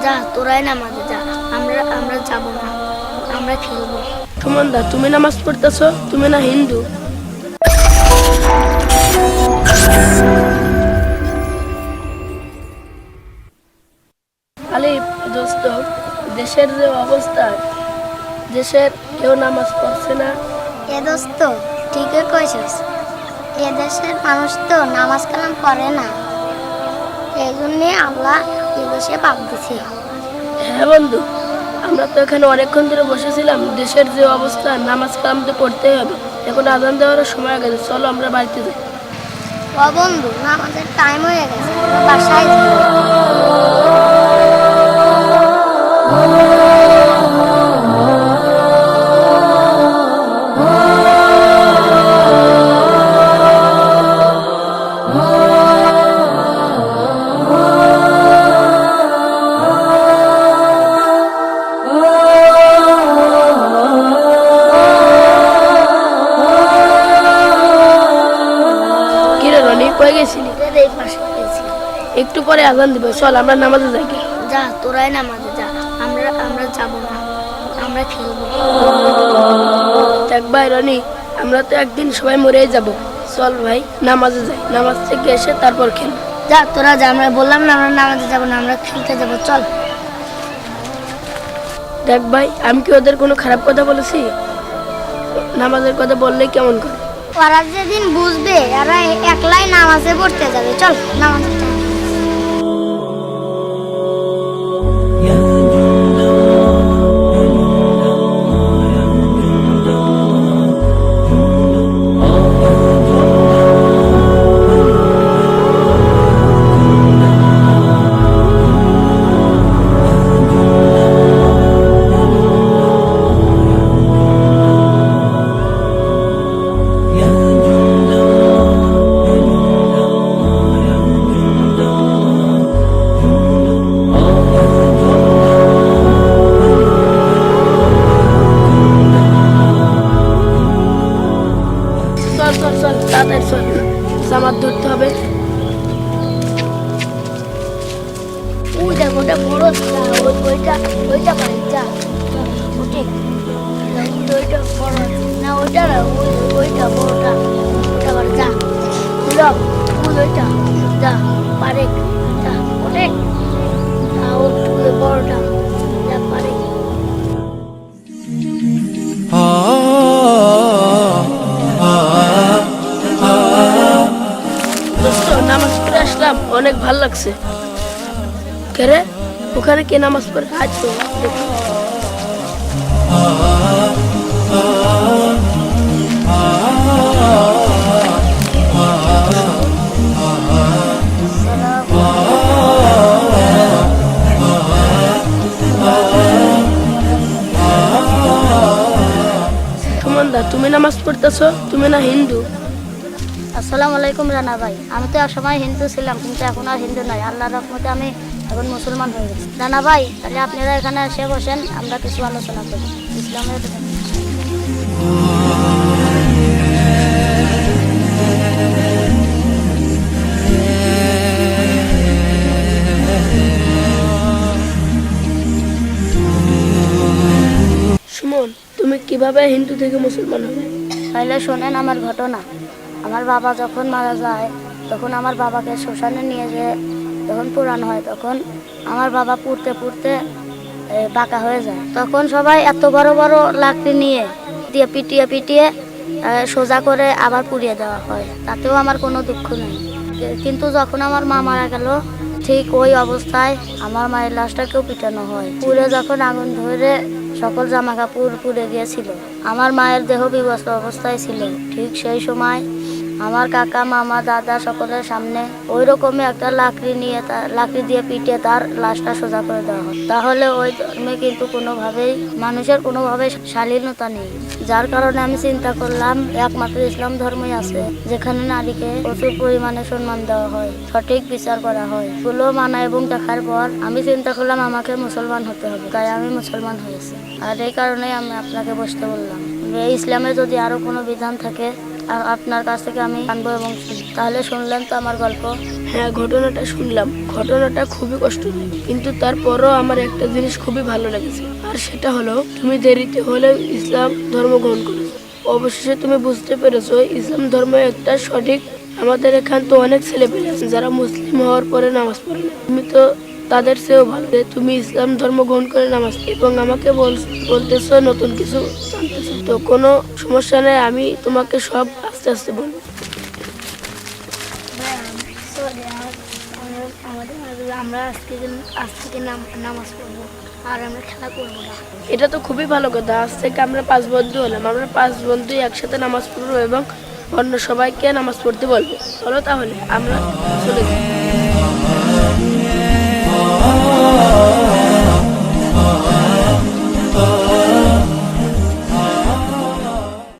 যা তোরাই নামাজে যা, আমরা আমরা যাব না, আমরা খেলবো। সুমনদা, তুমি নামাজ পড়তেছো? তুমি না হিন্দু? আলিফ দোস্ত, দেশের যে অবস্থা, দেশের কেউ নামাজ পড়ছে না। এ দোস্ত ঠিকই কইছিস, এ দেশের মানুষ তো নামাজ কালাম করে না, এই জন্যে আল্লাহ এ দেশে পাপ দিছে। হ্যাঁ বন্ধু, আমরা তো এখানে অনেকক্ষণ ধরে বসেছিলাম। দেশের যে অবস্থা, নামাজ কালাম তো পড়তেই হবে। এখন আজান দেওয়ার সময় গেছে, চলো আমরা বাড়িতে যাই। ও বন্ধু, নামাজের টাইম হয়ে গেছে, বাসায় যাই। কিরে রনি, কই গেছিলি? এই পাশে গেছি। একটু পরে আজান দিবে, চল আমরা নামাজে যাই। যা তোরাই নামাজে যা, আমরা আমরা যাব না, আমরা খেলবো। দেখ ভাই রনি, আমরা তো একদিন সবাই মরেই যাব। চল ভাই নামাজে যাই, নামাজ থেকে এসে তারপর খেলবো। যা তোরা যা, আমরা বললাম না আমরা নামাজে যাব না, আমরা খেলতে যাব, চল। দেখ ভাই, আমি কি ওদের কোনো খারাপ কথা বলেছি? নামাজের কথা বললে কেমন করে? ওরা যেদিন বুঝবে এরা একলাই নামাজে পড়তে যাবে, চল নামাজে। চল চল চল, তাড়াতাড়ি চল, জামাত ধরতে হবে। ওই দেখ, ওটা বড় ওইটা ওইটা পাই, যা ওটা ওইটা বড় না, ওইটা না, ওইটা বড়টা, ওটা বড়, যা ওইটা যা পারে, যা ওটে ওই বড়টা, যা পারে। দোস্ত, নামাজ পড়ে আসলাম, অনেক ভালো লাগছে। কে রে, ওখানে কে নামাজ পড়ে? আজ তো দেখি। সুমনদা, তুমি নামাজ পড়তেছো? তুমি না হিন্দু? আসসালামু আলাইকুম রানা ভাই, আমি তো একসময় হিন্দু ছিলাম, কিন্তু এখন আর হিন্দু নয়, আল্লাহর রহমতে আমি এখন মুসলমান হয়ে গেছি। রানা ভাই, তাহলে আপনারা এখানে এসে বসেন, আমরা কিছু আলোচনা করি ইসলামের। সুমন, তুমি কিভাবে হিন্দু থেকে মুসলমান হবে? তাহলে শোনেন আমার ঘটনা। আমার বাবা যখন মারা যায়, তখন আমার বাবাকে শ্মশানে নিয়ে যেয়ে যখন পোড়ানো হয়, তখন আমার বাবা পুড়তে পুড়তে বাঁকা হয়ে যায়। তখন সবাই এত বড় বড় লাকড়ি নিয়ে দিয়ে পিটিয়ে পিটিয়ে সোজা করে আবার পুড়িয়ে দেওয়া হয়, তাতেও আমার কোনো দুঃখ নেই। কিন্তু যখন আমার মা মারা গেল, ঠিক ওই অবস্থায় আমার মায়ের লাশটাকেও পিটানো হয়। পুড়ে যখন আগুন ধরে সকল জামা কাপড় পুড়ে গিয়েছিল, আমার মায়ের দেহ বিবস্ত্র অবস্থায় ছিল, ঠিক সেই সময় আমার কাকা মামা দাদা সকলের সামনে ওই রকমই একটা লাকড়ি দিয়ে পিটিয়ে তার লাশটা সোজা করে দেওয়া হয়। তাহলে ওই ধর্মে কিন্তু কোনোভাবেই মানুষের কোনোভাবে শালীনতা নেই, যার কারণে আমি চিন্তা করলাম একমাত্র ইসলাম ধর্মই আছে যেখানে নারীকে প্রচুর পরিমাণে সম্মান দেওয়া হয়, সঠিক বিচার করা হয়। গুলো মানা এবং দেখার পর আমি চিন্তা করলাম আমাকে মুসলমান হতে হবে, তাই আমি মুসলমান হয়েছি। আর এই কারণেই আমি আপনাকে বসতে বললাম। ইসলামে যদি আরো কোনো বিধান থাকে আপনার কাছ থেকে আমি জানবো এবং তাহলে শুনলেন তো আমার গল্প। হ্যাঁ, ঘটনাটা শুনলাম। ঘটনাটা খুবই কষ্টদায়ক, কিন্তু তারপরও আমার একটা জিনিস খুবই ভালো লেগেছে, আর সেটা হলো তুমি দেরিতে হলেও ইসলাম ধর্ম গ্রহণ করেছো। অবশেষে তুমি বুঝতে পেরেছো ইসলাম ধর্ম একটা সঠিক। আমাদের এখান তো অনেক ছেলে পেলে আছে যারা মুসলিম হওয়ার পরে নামাজ পড়ে না। তুমি তো তাদের চেয়েও ভালো যে তুমি ইসলাম ধর্ম গ্রহণ করে নামাজ এবং আমাকে বলতেছো নতুন কিছু জানতেছো। তো কোনো সমস্যা নেই, আমি তোমাকে সব আস্তে আস্তে বলবো। আমরা আজ থেকে নামাজ পড়বো আর আমরা খেলা করবো না। এটা তো খুবই ভালো কথা। আজ থেকে আমরা 5 বন্ধু হলাম, আমরা 5 বন্ধু একসাথে নামাজ পড়বো এবং অন্য সবাইকে নামাজ পড়তে বলবো। চলো তাহলে আমরা চলে যাই।